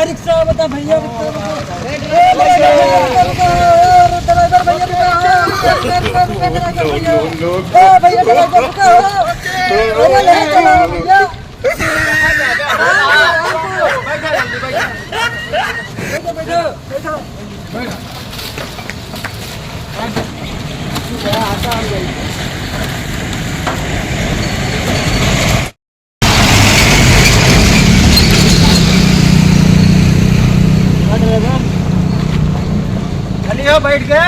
Rickshaw बता भैया चलिए बैठ गया।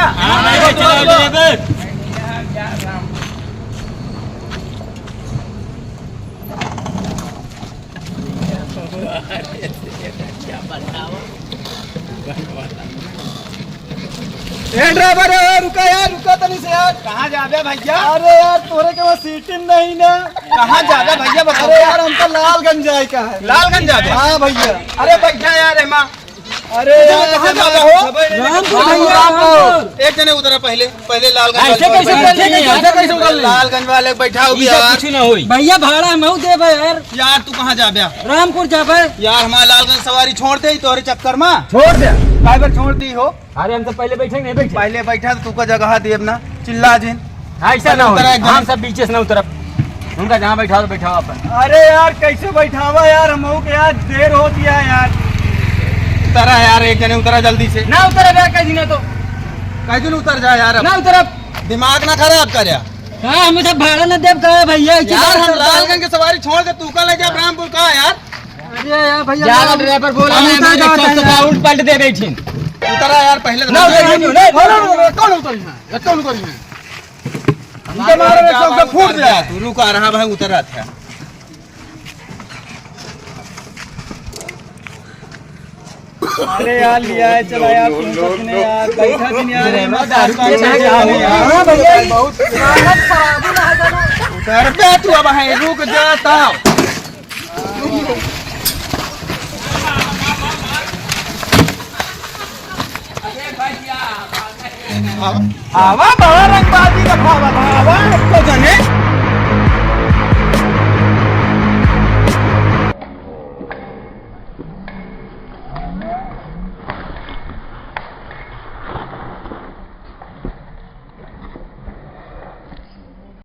ड्राइवर रुका यार, रुका तनी से यार। कहाँ जाबे भैया? अरे यार तोरे के वहाँ सीटिंग नहीं ना। कहाँ जाबे भैया बता। अरे यार हमको लालगंज जाए का है। लालगंज जाबे? हाँ भैया। अरे बैठा यार एमा। अरे कहाँ जाबे हो? रामपुर भैया। एक जने उतरा पहले लालगंज। लालगंज वाले बैठा हो यार। कुछ ना होई भैया, भाड़ा मैं दे यार। यार तू कहाँ जाबे? रामपुर जाबे यार। हमारा लालगंज सवारी छोड़ दे तोरे चक्कर में। छोड़ दे ड्राइवर, छोड़ दी हो। अरे हम तो पहले बैठे नहीं बैठे। पहले बैठा तो तू का जगह दे अपना चिल्ला जिन। ऐसा ना उतरा, हम सब बीचे से ना उतरा। उनका जहाँ बैठा तो बैठा अपन। अरे यार कैसे बैठावा यार, हम के यार देर होती है यार। उतरा यार, एक जने उतरा जल्दी से। ना उतरा गया कहीं ना तो कहीं दिन उतर जा यार। ना उतरा, दिमाग ना खराब कर यार। हाँ हमें सब भाड़ा न देव का भैया यार। हम लालगंज की सवारी छोड़ के तू का ले जा रामपुर का यार। अरे यार भैया ड्राइवर बोला उल्ट पलट दे बैठी। उतरा यार पहले कौन उतरी है? कौन उतरी है? इनके मारे में सब फूट गया। तू रुका रहा भाई, उतरा था। अरे यार लिया है, चला यार यार बैठा दिन यार। हां भैया बहुत उतर पे तू अब है, रुक जाता। आवा बड़ा रंगबाजी का खावा आवा तो जने